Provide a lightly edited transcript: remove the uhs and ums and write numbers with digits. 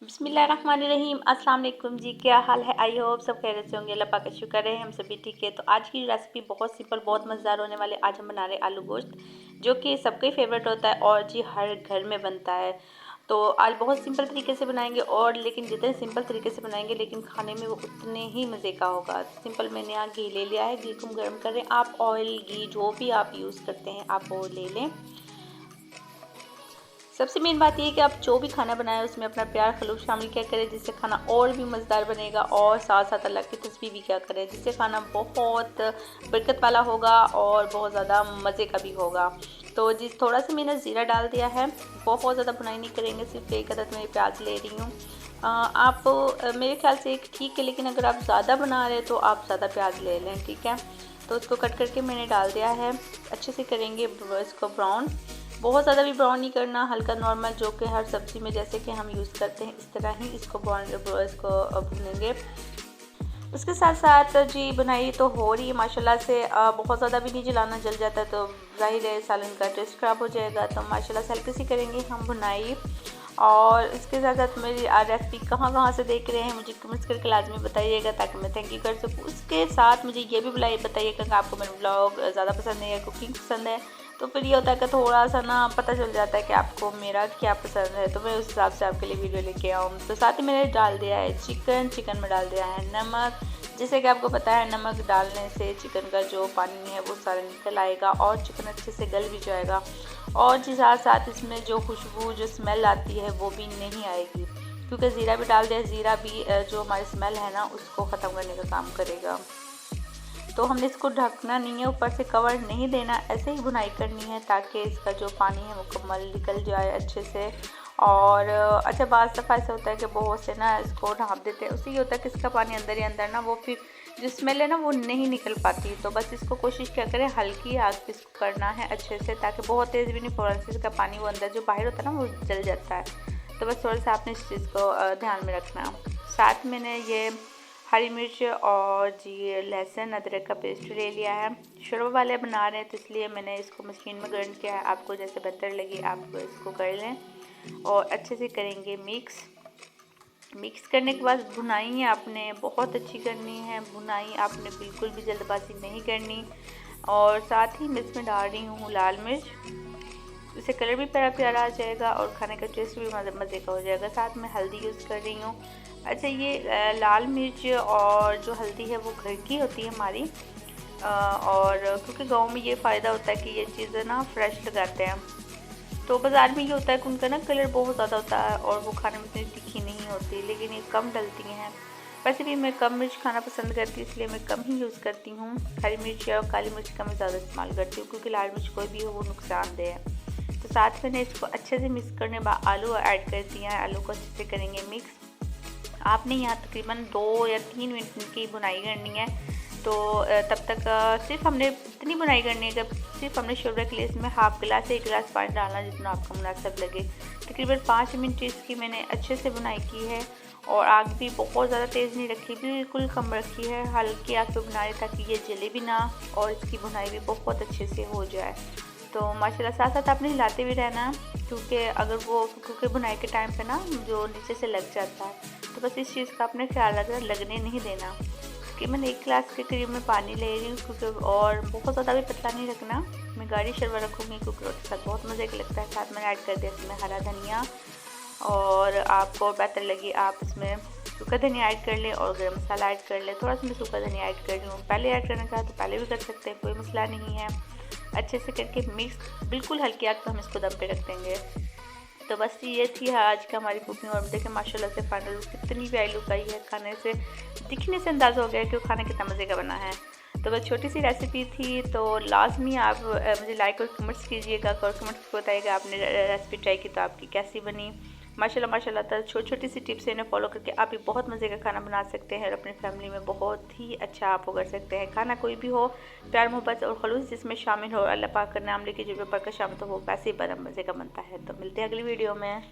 बिस्मिल्लाहिर्रहमानिर्रहीम। अस्सलाम वालेकुम जी, क्या हाल है? आई होप सब खैरियत से होंगे। अल्लाह पाक का शुक्र है हम सभी ठीक है। तो आज की रेसिपी बहुत सिंपल, बहुत मज़ेदार होने वाले। आज हम बना रहे हैं आलू गोश्त, जो कि सबके फेवरेट होता है और जी हर घर में बनता है। तो आज बहुत सिंपल तरीके से बनाएंगे, और लेकिन जितने सिंपल तरीके से बनाएंगे लेकिन खाने में वो उतने ही मज़े का होगा। सिंपल मैंने यहाँ घी ले लिया है, घी को हम गर्म कर रहे हैं। आप ऑयल, घी जो भी आप यूज़ करते हैं आप वो ले लें। सबसे मेन बात ये है कि आप जो भी खाना बनाएं उसमें अपना प्यार खलूस शामिल किया करें, जिससे खाना और भी मज़ेदार बनेगा, और साथ साथ अल्लाह की तस्बीह भी किया करें, जिससे खाना बहुत बरकत वाला होगा और बहुत ज़्यादा मज़े का भी होगा। तो जिस थोड़ा सा मैंने ज़ीरा डाल दिया है, बहुत ज़्यादा बुनाई नहीं करेंगे, सिर्फ एक अदद मैं प्याज ले रही हूँ। आप मेरे ख्याल से एक ठीक है, लेकिन अगर आप ज़्यादा बना रहे हैं तो आप ज़्यादा प्याज ले लें, ठीक है। तो उसको कट करके मैंने डाल दिया है। अच्छे से करेंगे इसको ब्राउन, बहुत ज़्यादा भी ब्राउन नहीं करना, हल्का नॉर्मल जो कि हर सब्ज़ी में जैसे कि हम यूज़ करते हैं इस तरह ही इसको भूनेंगे। उसके साथ साथ जी बुनाई तो हो रही है माशाल्लाह से। बहुत ज़्यादा भी नहीं जलाना, जल जाता है तो ज़ाहिर है सालन का टेस्ट ख़राब हो जाएगा। तो माशाल्लाह से हल्की सी करेंगे हम बुनाई। और इसके साथ साथ मेरी रेसिपी कहाँ कहाँ से देख रहे हैं मुझे कमेंट्स करके लाजमी बताइएगा, ताकि मैं थैंक यू कर सकूँ। उसके साथ मुझे ये भी बताइएगा कि आपको मेरा ब्लॉग ज़्यादा पसंद है या कुकिंग पसंद है। तो फिर ये होता है कि थोड़ा सा ना पता चल जाता है कि आपको मेरा क्या पसंद है, तो मैं उस हिसाब से आपके लिए वीडियो लेके आऊँ। तो साथ ही मैंने डाल दिया है चिकन में डाल दिया है नमक। जैसे कि आपको पता है नमक डालने से चिकन का जो पानी है वो सारा निकल आएगा और चिकन अच्छे से गल भी जाएगा। और जी साथ साथ इसमें जो खुशबू, जो स्मेल आती है वो भी नहीं आएगी, क्योंकि ज़ीरा भी डाल दिया। ज़ीरा भी जो हमारी स्मेल है ना उसको ख़त्म करने का काम करेगा। तो हमने इसको ढकना नहीं है, ऊपर से कवर नहीं देना, ऐसे ही बुनाई करनी है ताकि इसका जो पानी है मुकम्मल निकल जाए अच्छे से। और अच्छा, बाज़ दफ़ा ऐसा होता है कि बहुत से ना इसको ढाँप देते हैं, उससे ये होता है कि इसका पानी अंदर ही अंदर ना वो फिर जो स्मेल है ना वो नहीं निकल पाती। तो बस इसको कोशिश क्या करें, हल्की आग पे इसको करना है अच्छे से, ताकि बहुत तेज़ भी नहीं, फ़ौरन से इसका पानी वो अंदर जो बाहर होता है ना वो जल जाता है। तो बस थोड़ा सा आपने इस चीज़ को ध्यान में रखना। साथ मैंने ये हरी मिर्च और जी लहसुन अदरक का पेस्ट ले लिया है। शोरबा वाले बना रहे हैं तो इसलिए मैंने इसको मशीन में ग्राइंड किया है। आपको जैसे बेहतर लगे आप इसको कर लें, और अच्छे से करेंगे मिक्स करने के बाद भुनाई आपने बहुत अच्छी करनी है। भुनाई आपने बिल्कुल भी जल्दबाजी नहीं करनी। और साथ ही मैं इसमें डाल रही हूँ लाल मिर्च, इससे कलर भी प्यारा प्यारा आ जाएगा और खाने का टेस्ट भी मज़े का हो जाएगा। साथ में हल्दी यूज़ कर रही हूँ। अच्छा, ये लाल मिर्च और जो हल्दी है वो घर की होती है हमारी। और क्योंकि गांव में ये फ़ायदा होता है कि ये चीज़ें ना फ्रेश लगाते हैं। तो बाज़ार में ये होता है कि उनका ना कलर बहुत ज़्यादा होता है और वो खाने में इतनी तीखी नहीं होती, लेकिन ये कम डलती हैं। वैसे भी मैं कम मिर्च खाना पसंद करती हूँ, इसलिए मैं कम ही यूज़ करती हूँ। हरी मिर्च और काली मिर्च का मैं ज़्यादा इस्तेमाल करती हूँ, क्योंकि लाल मिर्च कोई भी हो वो नुकसानदेह है। तो साथ मैंने इसको अच्छे से मिक्स करने के बाद आलू ऐड कर दिया है। आलू को अच्छे से करेंगे मिक्स। आपने यहाँ तकरीबन 2 या 3 मिनट की बुनाई करनी है। तो तब तक सिर्फ हमने इतनी बुनाई करनी है कि सिर्फ हमने शोरबा के लिए इसमें हाफ गिलास से 1 गिलास पानी डालना, जितना आपको मुनासिब लगे। तकरीबन 5 मिनट इसकी मैंने अच्छे से बुनाई की है, और आग भी बहुत ज़्यादा तेज़ नहीं रखी, बिल्कुल कम रखी है। हल्की आग पे बना रही ताकि ये जले भी ना और इसकी बुनाई भी बहुत अच्छे से हो जाए। तो माशाल्लाह साथ साथ आपने हिलाते भी रहना, क्योंकि बुनाई के टाइम पे ना जो नीचे से लग जाता है। तो बस इस चीज़ का आपने ख्याल रखना, लगने नहीं देना। कि मैंने 1 गिलास के करीब में पानी ले रही हूँ, क्योंकि और बहुत ज़्यादा भी पतला नहीं रखना। मैं गाढ़ी शोरबा रखूँगी क्योंकि उसके साथ बहुत मज़े का लगता है। साथ मैंने ऐड कर दिया इसमें हरा धनिया, और आपको बेहतर लगे आप इसमें सूखा धनिया ऐड कर लें और गरम मसाला ऐड कर लें। थोड़ा सा मैं सूखा धनिया ऐड कर रही हूँ, पहले ऐड करना चाहे तो पहले भी कर सकते हैं, कोई मसला नहीं है। अच्छे से करके मिक्स, बिल्कुल हल्की आग पर हम इसको दम पे रख देंगे। तो बस ये थी आज का हमारी कुकिंग। और देखें माशाल्लाह से फाइनल कितनी प्यारी लुक आई है, खाने से दिखने से अंदाज़ा हो गया कि वो खाना कितना मज़े का बना है। तो बस छोटी सी रेसिपी थी, तो लाजमी आप मुझे लाइक और कमेंट्स कीजिएगा और कमेंट्स बताइएगा आपने रेसिपी ट्राई की तो आपकी कैसी बनी। माशाल्लाह माशाल्लाह, तो छोटी छोटी सी टिप्स इन्हें फॉलो करके आप भी बहुत मज़े का खाना बना सकते हैं और अपनी फैमिली में बहुत ही अच्छा आप वो कर सकते हैं। खाना कोई भी हो, प्यार मोहब्बत और खलूस जिसमें शामिल हो, अल्लाह पाक का नाम लेके जो भी बरकत शामिल हो, वो वैसे ही बड़ा मज़े का बनता है। तो मिलते हैं अगली वीडियो में।